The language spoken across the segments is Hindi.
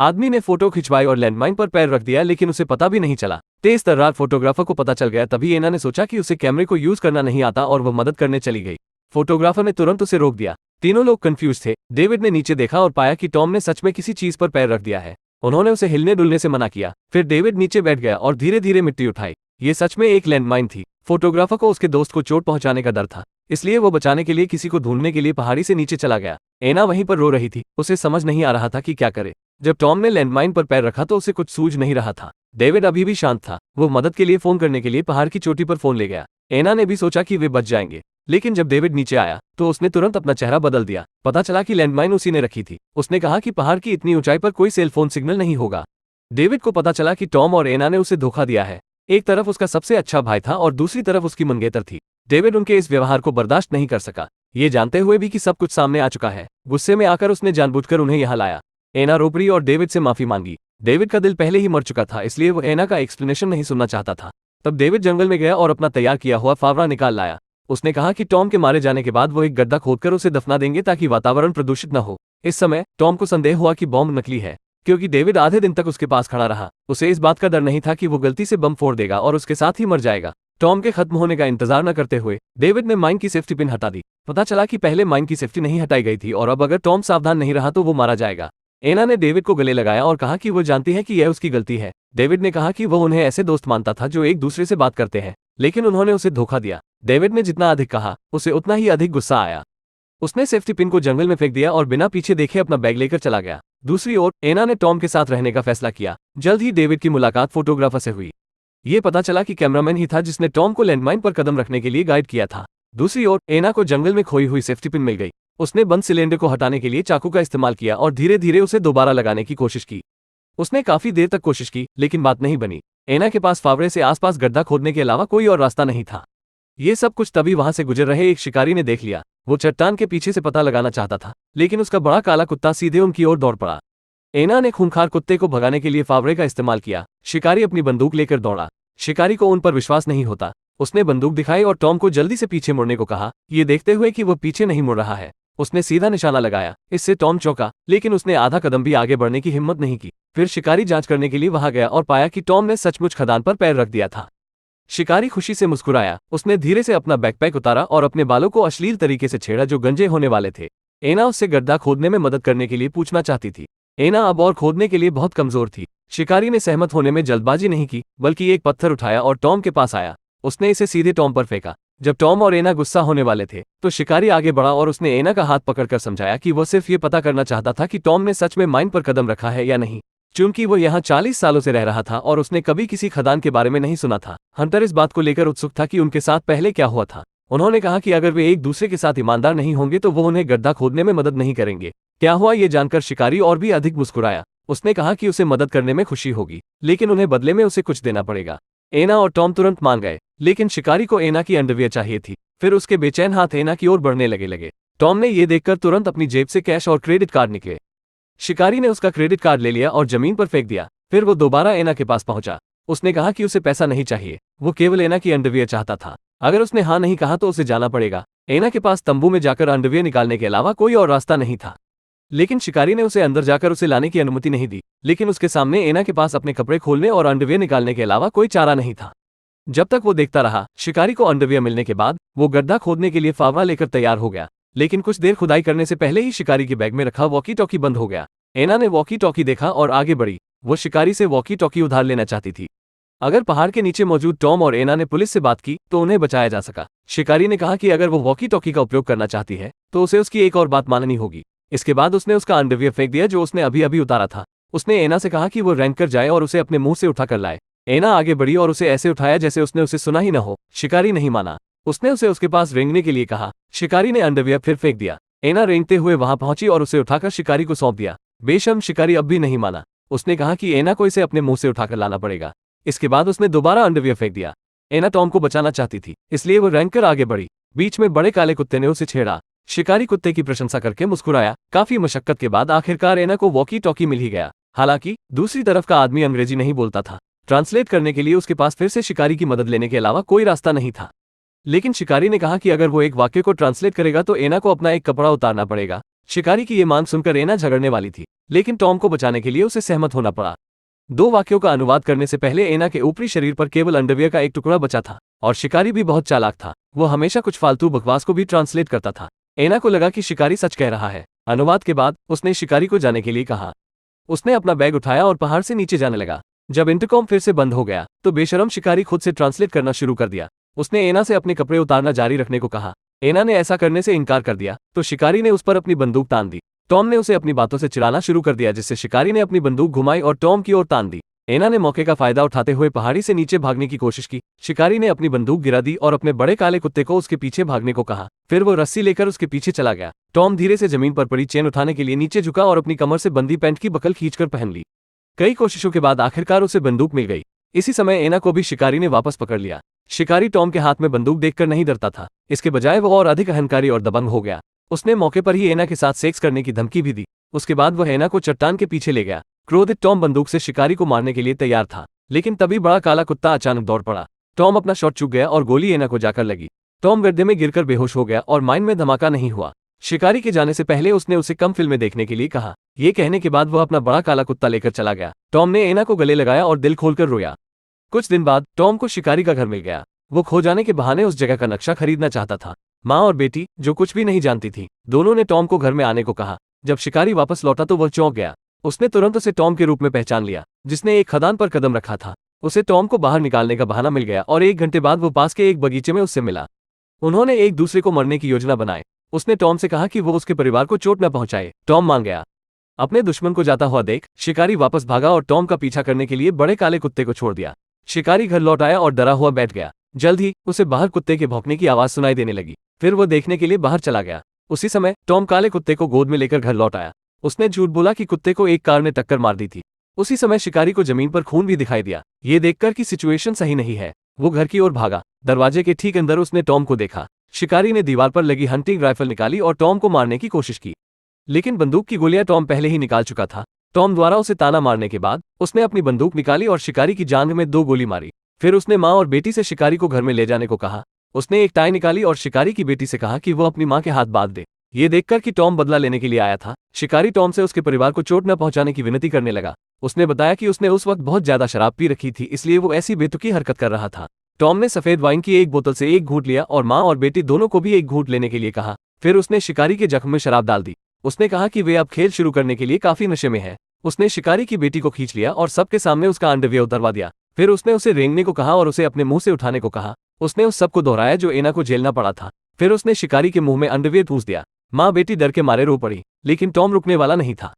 आदमी ने फोटो खिंचवाई और लैंडमाइन पर पैर रख दिया, लेकिन उसे पता भी नहीं चला। तेज तर्रार फोटोग्राफर को पता चल गया। तभी एना ने सोचा कि उसे कैमरे को यूज करना नहीं आता और वह मदद करने चली गई। फोटोग्राफर ने तुरंत उसे रोक दिया। तीनों लोग कंफ्यूज थे। डेविड ने नीचे देखा और पाया कि टॉम ने सच में किसी चीज पर पैर रख दिया है। उन्होंने उसे हिलने डुलने से मना किया। फिर डेविड नीचे बैठ गया और धीरे धीरे मिट्टी उठाई। ये सच में एक लैंडमाइन थी। फोटोग्राफर को उसके दोस्त को चोट पहुंचाने का डर था, इसलिए वो बचाने के लिए किसी को ढूंढने के लिए पहाड़ी से नीचे चला गया। एना वहीं पर रो रही थी। उसे समझ नहीं आ रहा था कि क्या करे। जब टॉम ने लैंडमाइन पर पैर रखा तो उसे कुछ सूझ नहीं रहा था। डेविड अभी भी शांत था। वो मदद के लिए फोन करने के लिए पहाड़ की चोटी पर फोन ले गया। एना ने भी सोचा कि वे बच जाएंगे, लेकिन जब डेविड नीचे आया तो उसने तुरंत अपना चेहरा बदल दिया। पता चला कि लैंडमाइन उसी ने रखी थी। उसने कहा कि पहाड़ की इतनी ऊंचाई पर कोई सेल फोन सिग्नल नहीं होगा। डेविड को पता चला कि टॉम और एना ने उसे धोखा दिया है। एक तरफ उसका सबसे अच्छा भाई था और दूसरी तरफ उसकी मंगेतर थी। डेविड उनके इस व्यवहार को बर्दाश्त नहीं कर सका, ये जानते हुए भी कि सब कुछ सामने आ चुका है। गुस्से में आकर उसने जानबूझकर उन्हें यहाँ लाया। एना रो पड़ी और डेविड से माफी मांगी। डेविड का दिल पहले ही मर चुका था, इसलिए वो एना का एक्सप्लेनेशन नहीं सुनना चाहता था। तब डेविड जंगल में गया और अपना तैयार किया हुआ फावड़ा निकाल लाया। उसने कहा कि टॉम के मारे जाने के बाद वो एक गड्ढा खोदकर उसे दफना देंगे ताकि वातावरण प्रदूषित न हो। इस समय टॉम को संदेह हुआ कि बॉम्ब नकली है, क्योंकि डेविड आधे दिन तक उसके पास खड़ा रहा। उसे इस बात का डर नहीं था कि वो गलती से बम फोड़ देगा और उसके साथ ही मर जाएगा। टॉम के खत्म होने का इंतजार न करते हुए डेविड ने माइन की सेफ्टी पिन हटा दी। पता चला कि पहले माइन की सेफ्टी नहीं हटाई गई थी और अब अगर टॉम सावधान नहीं रहा तो वो मारा जाएगा। एना ने डेविड को गले लगाया और कहा कि वो जानती है कि यह उसकी गलती है। डेविड ने कहा कि वो उन्हें ऐसे दोस्त मानता था जो एक दूसरे से बात करते हैं, लेकिन उन्होंने उसे धोखा दिया। डेविड ने जितना अधिक कहा उसे उतना ही अधिक गुस्सा आया। उसने सेफ्टी पिन को जंगल में फेंक दिया और बिना पीछे देखे अपना बैग लेकर चला गया। दूसरी ओर एना ने टॉम के साथ रहने का फैसला किया। जल्द ही डेविड की मुलाकात फोटोग्राफर से हुई। ये पता चला कि कैमरामैन ही था जिसने टॉम को लैंडमाइन पर कदम रखने के लिए गाइड किया था। दूसरी ओर एना को जंगल में खोई हुई सेफ्टी पिन मिल गई। उसने बंद सिलेंडर को हटाने के लिए चाकू का इस्तेमाल किया और धीरे धीरे उसे दोबारा लगाने की कोशिश की। उसने काफी देर तक कोशिश की, लेकिन बात नहीं बनी। एना के पास फावड़े से आसपास गड्ढा खोदने के अलावा कोई और रास्ता नहीं था। ये सब कुछ तभी वहां से गुजर रहे एक शिकारी ने देख लिया। वो चट्टान के पीछे से पता लगाना चाहता था, लेकिन उसका बड़ा काला कुत्ता सीधे उनकी ओर दौड़ पड़ा। एना ने खूंखार कुत्ते को भगाने के लिए फावड़े का इस्तेमाल किया। शिकारी अपनी बंदूक लेकर दौड़ा। शिकारी को उन पर विश्वास नहीं होता। उसने बंदूक दिखाई और टॉम को जल्दी से पीछे मुड़ने को कहा, ये देखते हुए कि वो पीछे नहीं मुड़ रहा है। उसने सीधा निशाना लगाया। इससे टॉम चौंका, लेकिन उसने आधा कदम भी आगे बढ़ने की हिम्मत नहीं की। फिर शिकारी जांच करने के लिए वहां गया और पाया कि टॉम ने सचमुच खदान पर पैर रख दिया था। शिकारी खुशी से मुस्कुराया। उसने धीरे से अपना बैकपैक उतारा और अपने बालों को अश्लील तरीके से छेड़ा जो गंजे होने वाले थे। एना उससे गड्ढा खोदने में मदद करने के लिए पूछना चाहती थी। एना अब और खोदने के लिए बहुत कमजोर थी। शिकारी ने सहमत होने में जल्दबाजी नहीं की, बल्कि एक पत्थर उठाया और टॉम के पास आया। उसने इसे सीधे टॉम पर फेंका। जब टॉम और एना गुस्सा होने वाले थे तो शिकारी आगे बढ़ा और उसने एना का हाथ पकड़कर समझाया कि वह सिर्फ ये पता करना चाहता था कि टॉम ने सच में माइन पर कदम रखा है या नहीं। चूंकि वो यहाँ 40 सालों से रह रहा था और उसने कभी किसी खदान के बारे में नहीं सुना था, हंटर इस बात को लेकर उत्सुक था कि उनके साथ पहले क्या हुआ था। उन्होंने कहा कि अगर वे एक दूसरे के साथ ईमानदार नहीं होंगे तो वो उन्हें गड्ढा खोदने में मदद नहीं करेंगे। क्या हुआ ये जानकर शिकारी और भी अधिक मुस्कुराया। उसने कहा कि उसे मदद करने में खुशी होगी, लेकिन उन्हें बदले में उसे कुछ देना पड़ेगा। एना और टॉम तुरंत मान गए, लेकिन शिकारी को एना की अंडरवियर चाहिए थी। फिर उसके बेचैन हाथ एना की ओर बढ़ने लगे। टॉम ने यह देखकर तुरंत अपनी जेब से कैश और क्रेडिट कार्ड निकले। शिकारी ने उसका क्रेडिट कार्ड ले लिया और जमीन पर फेंक दिया। फिर वो दोबारा एना के पास पहुंचा। उसने कहा कि उसे पैसा नहीं चाहिए, वो केवल एना की अंडरवियर चाहता था। अगर उसने हाँ नहीं कहा तो उसे जाना पड़ेगा। एना के पास तंबू में जाकर अंडरवियर निकालने के अलावा कोई और रास्ता नहीं था, लेकिन शिकारी ने उसे अंदर जाकर उसे लाने की अनुमति नहीं दी। लेकिन उसके सामने एना के पास अपने कपड़े खोलने और अंडरवियर निकालने के अलावा कोई चारा नहीं था। जब तक वो देखता रहा, शिकारी को अंडरवियर मिलने के बाद वो गड्ढा खोदने के लिए फावड़ा लेकर तैयार हो गया। लेकिन कुछ देर खुदाई करने से पहले ही शिकारी के बैग में रखा वॉकी टॉकी बंद हो गया। एना ने वॉकी टॉकी देखा और आगे बढ़ी। वो शिकारी से वॉकी टॉकी उधार लेना चाहती थी। अगर पहाड़ के नीचे मौजूद टॉम और एना ने पुलिस से बात की तो उन्हें बचाया जा सका। शिकारी ने कहा कि अगर वो वॉकी टॉकी का उपयोग करना चाहती है तो उसे उसकी एक और बात माननी होगी। इसके बाद उसने उसका अंडरवियर फेंक दिया जो उसने अभी अभी उतारा था। उसने एना से कहा कि वो रैंक कर जाए और उसे अपने मुंह से उठा कर लाए। एना आगे बढ़ी और उसे ऐसे उठाया जैसे उसने उसे सुना ही न हो। शिकारी नहीं माना। उसने उसे उसके पास रेंगने के लिए कहा। शिकारी ने अंडरवियर फिर फेंक दिया। एना रेंगते हुए वहां पहुंची और उसे उठाकर शिकारी को सौंप दिया। बेशर्म शिकारी अब भी नहीं माना। उसने कहा कि एना को इसे अपने मुंह से उठाकर लाना पड़ेगा। इसके बाद उसने दोबारा अंडरवियर फेंक दिया। एना टॉम को बचाना चाहती थी, इसलिए वो रैंक कर आगे बढ़ी। बीच में बड़े काले कुत्ते ने उसे छेड़ा। शिकारी कुत्ते की प्रशंसा करके मुस्कुराया। काफी मशक्कत के बाद आखिरकार एना को वॉकी टॉकी मिल ही गया। हालांकि दूसरी तरफ का आदमी अंग्रेजी नहीं बोलता था। ट्रांसलेट करने के लिए उसके पास फिर से शिकारी की मदद लेने के अलावा कोई रास्ता नहीं था। लेकिन शिकारी ने कहा कि अगर वो एक वाक्य को ट्रांसलेट करेगा तो एना को अपना एक कपड़ा उतारना पड़ेगा। शिकारी की ये मांग सुनकर एना झगड़ने वाली थी, लेकिन टॉम को बचाने के लिए उसे सहमत होना पड़ा। दो वाक्यों का अनुवाद करने से पहले एना के ऊपरी शरीर पर केवल अंडरवियर का एक टुकड़ा बचा था, और शिकारी भी बहुत चालाक था। वो हमेशा कुछ फालतू बकवास को भी ट्रांसलेट करता था। एना को लगा कि शिकारी सच कह रहा है। अनुवाद के बाद उसने शिकारी को जाने के लिए कहा। उसने अपना बैग उठाया और पहाड़ से नीचे जाने लगा। जब इंटरकॉम फिर से बंद हो गया तो बेशरम शिकारी खुद से ट्रांसलेट करना शुरू कर दिया। उसने एना से अपने कपड़े उतारना जारी रखने को कहा। एना ने ऐसा करने से इनकार कर दिया तो शिकारी ने उस पर अपनी बंदूक तान दी। टॉम ने उसे अपनी बातों से चिढ़ाना शुरू कर दिया, जिससे शिकारी ने अपनी बंदूक घुमाई और टॉम की ओर तान दी। एना ने मौके का फायदा उठाते हुए पहाड़ी से नीचे भागने की कोशिश की। शिकारी ने अपनी बंदूक गिरा दी और अपने बड़े काले कुत्ते को उसके पीछे भागने को कहा। फिर वो रस्सी लेकर उसके पीछे चला गया। टॉम धीरे से जमीन पर पड़ी चेन उठाने के लिए नीचे झुका और अपनी कमर से बंदी पैंट की बकल खींचकर पहन ली। कई कोशिशों के बाद आखिरकार उसे बंदूक मिल गई। इसी समय एना को भी शिकारी ने वापस पकड़ लिया। शिकारी टॉम के हाथ में बंदूक देखकर नहीं डरता था, इसके बजाय वो और अधिक अहंकारी और दबंग हो गया। उसने मौके पर ही एना के साथ सेक्स करने की धमकी भी दी। उसके बाद वह एना को चट्टान के पीछे ले गया। क्रोधित टॉम बंदूक से शिकारी को मारने के लिए तैयार था, लेकिन तभी बड़ा काला कुत्ता अचानक दौड़ पड़ा। टॉम अपना शॉट चूक गया और गोली एना को जाकर लगी। टॉम गड्ढे में गिरकर बेहोश हो गया और माइन में धमाका नहीं हुआ। शिकारी के जाने से पहले उसने उसे कम फिल्में देखने के लिए कहा। ये कहने के बाद वह अपना बड़ा काला कुत्ता लेकर चला गया। टॉम ने एना को गले लगाया और दिल खोलकर रोया। कुछ दिन बाद टॉम को शिकारी का घर मिल गया। वो खो जाने के बहाने उस जगह का नक्शा खरीदना चाहता था। माँ और बेटी, जो कुछ भी नहीं जानती थी, दोनों ने टॉम को घर में आने को कहा। जब शिकारी वापस लौटा तो वह चौंक गया। उसने तुरंत उसे टॉम के रूप में पहचान लिया, जिसने एक खदान पर कदम रखा था। उसे टॉम को बाहर निकालने का बहाना मिल गया और 1 घंटे बाद वो पास के एक बगीचे में उससे मिला। उन्होंने एक दूसरे को मरने की योजना बनाई। उसने टॉम से कहा कि वो उसके परिवार को चोट न पहुंचाए। टॉम मान गया। अपने दुश्मन को जाता हुआ देख शिकारी वापस भागा और टॉम का पीछा करने के लिए बड़े काले कुत्ते को छोड़ दिया। शिकारी घर लौट आया और डरा हुआ बैठ गया। जल्द ही उसे बाहर कुत्ते के भौंकने की आवाज सुनाई देने लगी। फिर वो देखने के लिए बाहर चला गया। उसी समय टॉम काले कुत्ते को गोद में लेकर घर लौट आया। उसने झूठ बोला कि कुत्ते को एक कार ने टक्कर मार दी थी। उसी समय शिकारी को जमीन पर खून भी दिखाई दिया। ये देखकर कि सिचुएशन सही नहीं है, वो घर की ओर भागा। दरवाजे के ठीक अंदर उसने टॉम को देखा। शिकारी ने दीवार पर लगी हंटिंग राइफल निकाली और टॉम को मारने की कोशिश की, लेकिन बंदूक की गोलियां टॉम पहले ही निकाल चुका था। टॉम द्वारा उसे ताना मारने के बाद उसने अपनी बंदूक निकाली और शिकारी की जांघ में 2 गोली मारी। फिर उसने माँ और बेटी से शिकारी को घर में ले जाने को कहा। उसने एक टाई निकाली और शिकारी की बेटी से कहा कि वो अपनी माँ के हाथ बांध दे। ये देखकर कि टॉम बदला लेने के लिए आया था, शिकारी टॉम से उसके परिवार को चोट न पहुंचाने की विनती करने लगा। उसने बताया कि उसने उस वक्त बहुत ज्यादा शराब पी रखी थी, इसलिए वो ऐसी बेतुकी हरकत कर रहा था। टॉम ने सफेद वाइन की एक बोतल से एक घूंट लिया और माँ और बेटी दोनों को भी एक घूंट लेने के लिए कहा। फिर उसने शिकारी के जख्म में शराब डाल दी। उसने कहा कि वे अब खेल शुरू करने के लिए काफी नशे में है। उसने शिकारी की बेटी को खींच लिया और सबके सामने उसका अंडरवियर उतरवा दिया। फिर उसने उसे रेंगने को कहा और उसे अपने मुंह से उठाने को कहा। उसने उस सब को दोहराया जो एना को झेलना पड़ा था। फिर उसने शिकारी के मुंह में अंडरवियर ठूंस दिया। माँ बेटी डर के मारे रो पड़ी, लेकिन टॉम रुकने वाला नहीं था।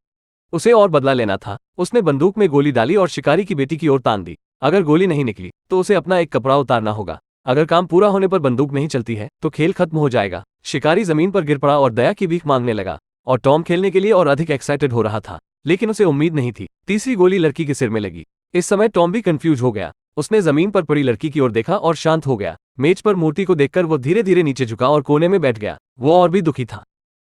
उसे और बदला लेना था। उसने बंदूक में गोली डाली और शिकारी की बेटी की ओर तान दी। अगर गोली नहीं निकली तो उसे अपना एक कपड़ा उतारना होगा। अगर काम पूरा होने पर बंदूक नहीं चलती है तो खेल खत्म हो जाएगा। शिकारी जमीन पर गिर पड़ा और दया की भीख मांगने लगा, और टॉम खेलने के लिए और अधिक एक्साइटेड हो रहा था, लेकिन उसे उम्मीद नहीं थी। तीसरी गोली लड़की के सिर में लगी। इस समय टॉम भी कंफ्यूज हो गया। उसने जमीन पर पड़ी लड़की की ओर देखा और शांत हो गया। मेज पर मूर्ति को देखकर वो धीरे धीरे नीचे झुका और कोने में बैठ गया। वो और भी दुखी था।